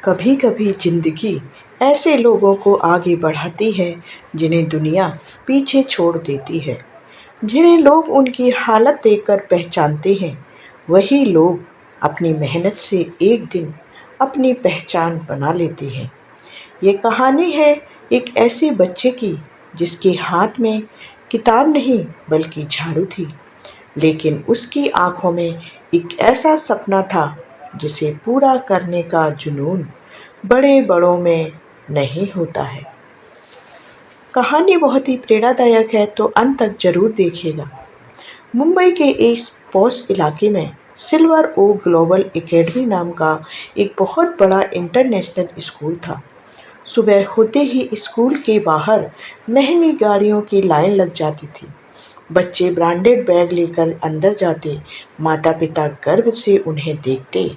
कभी कभी जिंदगी ऐसे लोगों को आगे बढ़ाती है जिन्हें दुनिया पीछे छोड़ देती है। जिन्हें लोग उनकी हालत देखकर पहचानते हैं, वही लोग अपनी मेहनत से एक दिन अपनी पहचान बना लेते हैं। ये कहानी है एक ऐसे बच्चे की जिसके हाथ में किताब नहीं बल्कि झाड़ू थी, लेकिन उसकी आंखों में एक ऐसा सपना था जिसे पूरा करने का जुनून बड़े बड़ों में नहीं होता है। कहानी बहुत ही प्रेरणादायक है, तो अंत तक जरूर देखिएगा। मुंबई के एक पॉश इलाके में सिल्वर ओ ग्लोबल एकेडमी नाम का एक बहुत बड़ा इंटरनेशनल स्कूल था। सुबह होते ही स्कूल के बाहर महंगी गाड़ियों की लाइन लग जाती थी। बच्चे ब्रांडेड बैग लेकर अंदर जाते, माता पिता गर्व से उन्हें देखते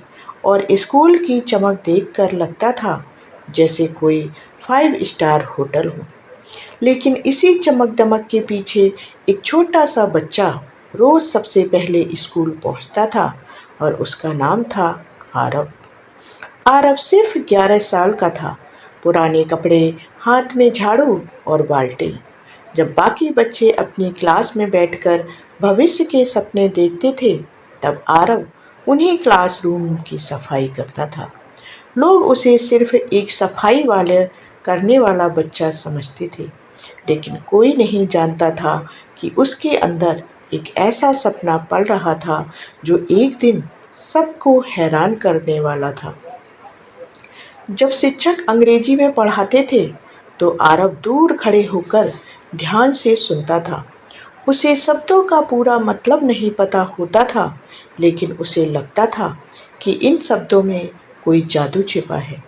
और स्कूल की चमक देखकर लगता था जैसे कोई 5 स्टार होटल हो। लेकिन इसी चमक दमक के पीछे एक छोटा सा बच्चा रोज सबसे पहले स्कूल पहुंचता था और उसका नाम था आरव। आरव सिर्फ 11 साल का था, पुराने कपड़े, हाथ में झाड़ू और बाल्टी। जब बाकी बच्चे अपनी क्लास में बैठकर भविष्य के सपने देखते थे, तब आरव उन्हीं क्लासरूम की सफाई करता था। लोग उसे सिर्फ एक सफाई वाले करने वाला बच्चा समझते थे, लेकिन कोई नहीं जानता था कि उसके अंदर एक ऐसा सपना पल रहा था जो एक दिन सबको हैरान करने वाला था। जब शिक्षक अंग्रेजी में पढ़ाते थे, तो आरव दूर खड़े होकर ध्यान से सुनता था। उसे शब्दों का पूरा मतलब नहीं पता होता था, लेकिन उसे लगता था कि इन शब्दों में कोई जादू छिपा है।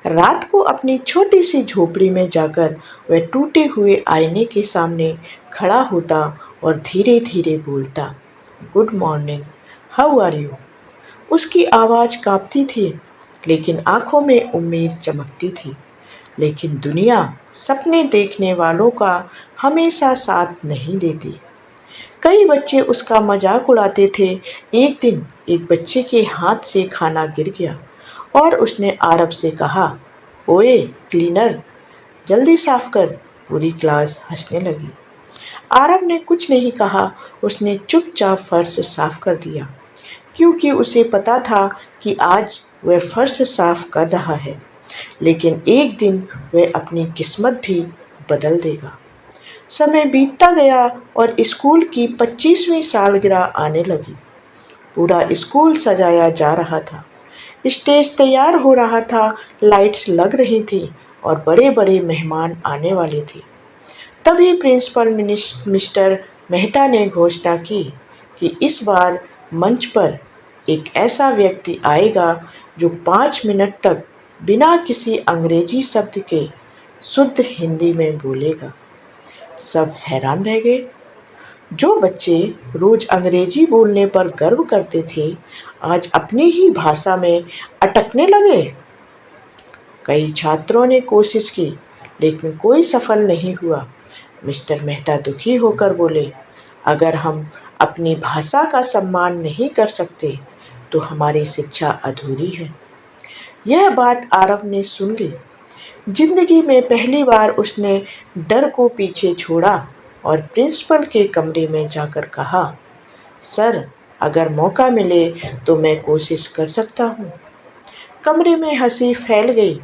रात को अपनी छोटी सी झोपड़ी में जाकर वह टूटे हुए आईने के सामने खड़ा होता और धीरे धीरे बोलता, good morning, how are you. उसकी आवाज़ कांपती थी, लेकिन आंखों में उम्मीद चमकती थी। लेकिन दुनिया सपने देखने वालों का हमेशा साथ नहीं देती। कई बच्चे उसका मजाक उड़ाते थे। एक दिन एक बच्चे के हाथ से खाना गिर गया और उसने आरव से कहा, ओए क्लीनर, जल्दी साफ कर। पूरी क्लास हंसने लगी। आरव ने कुछ नहीं कहा, उसने चुपचाप फर्श साफ कर दिया, क्योंकि उसे पता था कि आज वह फर्श साफ कर रहा है, लेकिन एक दिन वह अपनी किस्मत भी बदल देगा। समय बीतता गया और स्कूल की 25वीं सालगिरह आने लगी। पूरा स्कूल सजाया जा रहा था, स्टेज तैयार हो रहा था, लाइट्स लग रही थी और बड़े बड़े मेहमान आने वाले थे। तभी प्रिंसिपल मिस्टर मेहता ने घोषणा की कि इस बार मंच पर एक ऐसा व्यक्ति आएगा जो 5 मिनट तक बिना किसी अंग्रेजी शब्द के शुद्ध हिंदी में बोलेगा। सब हैरान रह गए। जो बच्चे रोज अंग्रेजी बोलने पर गर्व करते थे, आज अपनी ही भाषा में अटकने लगे। कई छात्रों ने कोशिश की, लेकिन कोई सफल नहीं हुआ। मिस्टर मेहता दुखी होकर बोले, अगर हम अपनी भाषा का सम्मान नहीं कर सकते, तो हमारी शिक्षा अधूरी है। यह बात आरव ने सुन ली। जिंदगी में पहली बार उसने डर को पीछे छोड़ा और प्रिंसिपल के कमरे में जाकर कहा, सर, अगर मौका मिले तो मैं कोशिश कर सकता हूँ। कमरे में हंसी फैल गई।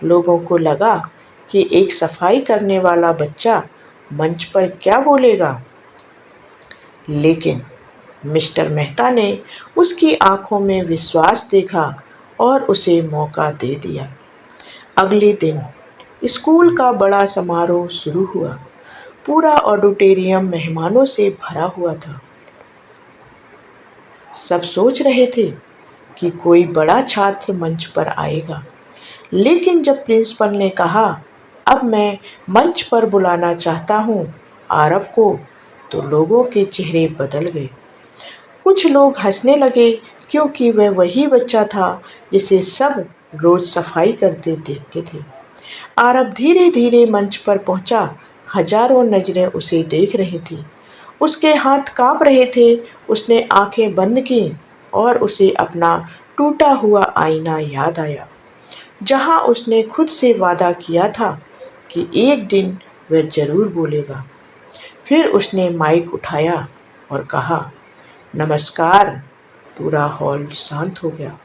लोगों को लगा कि एक सफाई करने वाला बच्चा मंच पर क्या बोलेगा, लेकिन मिस्टर मेहता ने उसकी आंखों में विश्वास देखा और उसे मौका दे दिया। अगले दिन स्कूल का बड़ा समारोह शुरू हुआ। पूरा ऑडिटोरियम मेहमानों से भरा हुआ था। सब सोच रहे थे कि कोई बड़ा छात्र मंच पर आएगा, लेकिन जब प्रिंसिपल ने कहा, अब मैं मंच पर बुलाना चाहता हूँ आरव को, तो लोगों के चेहरे बदल गए। कुछ लोग हंसने लगे, क्योंकि वह वही बच्चा था जिसे सब रोज सफाई करते देखते थे। आरव धीरे धीरे मंच पर पहुंचा। हजारों नजरें उसे देख रही थी। उसके हाथ कांप रहे थे। उसने आंखें बंद की और उसे अपना टूटा हुआ आईना याद आया। जहां उसने खुद से वादा किया था कि एक दिन वह जरूर बोलेगा। फिर उसने माइक उठाया और कहा, नमस्कार। पूरा हॉल शांत हो गया।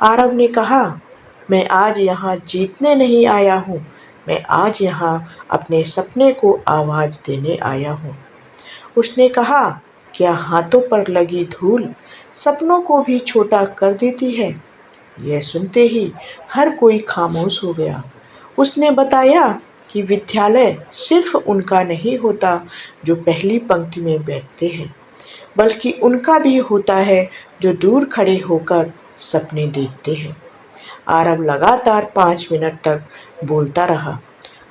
आरव ने कहा, मैं आज यहाँ जीतने नहीं आया हूँ, मैं आज यहाँ अपने सपने को आवाज देने आया हूँ। उसने कहा, क्या हाथों पर लगी धूल सपनों को भी छोटा कर देती है? यह सुनते ही हर कोई खामोश हो गया। उसने बताया कि विद्यालय सिर्फ उनका नहीं होता जो पहली पंक्ति में बैठते हैं, बल्कि उनका भी होता है जो दूर खड़े होकर सपने देखते हैं। आरव लगातार 5 मिनट तक बोलता रहा।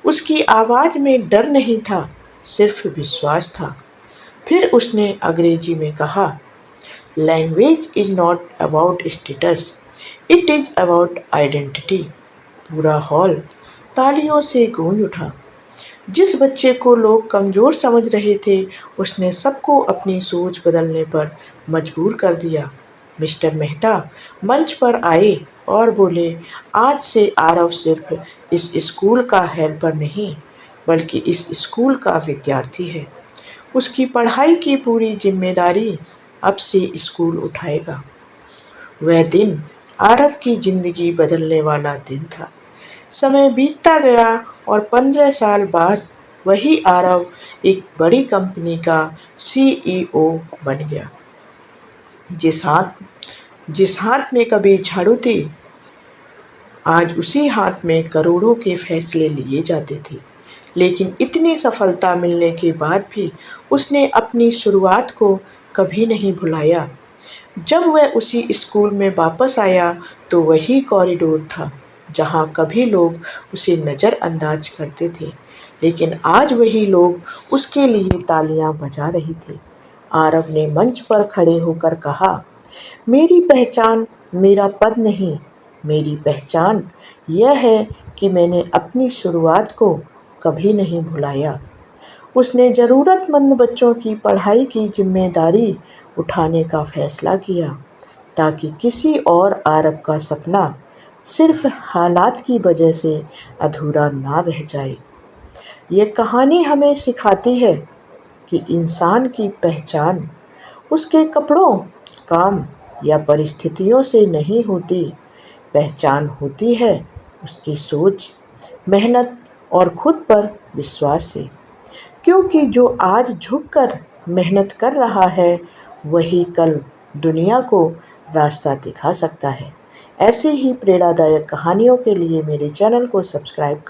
उसकी आवाज में डर नहीं था, सिर्फ विश्वास था। फिर उसने अंग्रेजी में कहा, language is not about status, it is about identity. पूरा हॉल तालियों से गूंज उठा। जिस बच्चे को लोग कमजोर समझ रहे थे, उसने सबको अपनी सोच बदलने पर मजबूर कर दिया। मिस्टर मेहता मंच पर आए और बोले, आज से आरव सिर्फ इस स्कूल का हेल्पर नहीं, बल्कि इस स्कूल का विद्यार्थी है। उसकी पढ़ाई की पूरी जिम्मेदारी अब से स्कूल उठाएगा। वह दिन आरव की जिंदगी बदलने वाला दिन था। समय बीतता गया और 15 साल बाद वही आरव एक बड़ी कंपनी का CEO बन गया। जिस हाथ में कभी झाड़ू थी, आज उसी हाथ में करोड़ों के फैसले लिए जाते थे। लेकिन इतनी सफलता मिलने के बाद भी उसने अपनी शुरुआत को कभी नहीं भुलाया। जब वह उसी स्कूल में वापस आया तो वही कॉरिडोर था जहां कभी लोग उसे नज़रअंदाज करते थे, लेकिन आज वही लोग उसके लिए तालियां बजा रहे थे। आरव ने मंच पर खड़े होकर कहा, मेरी पहचान मेरा पद नहीं, मेरी पहचान यह है कि मैंने अपनी शुरुआत को कभी नहीं भुलाया। उसने ज़रूरतमंद बच्चों की पढ़ाई की जिम्मेदारी उठाने का फैसला किया, ताकि किसी और आरव का सपना सिर्फ हालात की वजह से अधूरा ना रह जाए। ये कहानी हमें सिखाती है कि इंसान की पहचान उसके कपड़ों, काम या परिस्थितियों से नहीं होती। पहचान होती है उसकी सोच, मेहनत और खुद पर विश्वास से। क्योंकि जो आज झुककर मेहनत कर रहा है, वही कल दुनिया को रास्ता दिखा सकता है। ऐसी ही प्रेरणादायक कहानियों के लिए मेरे चैनल को सब्सक्राइब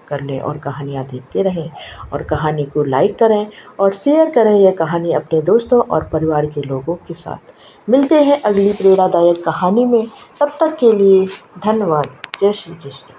कर लें और कहानियाँ देखते रहें, और कहानी को लाइक करें और शेयर करें यह कहानी अपने दोस्तों और परिवार के लोगों के साथ। मिलते हैं अगली प्रेरणादायक कहानी में, तब तक के लिए धन्यवाद। जय श्री कृष्ण।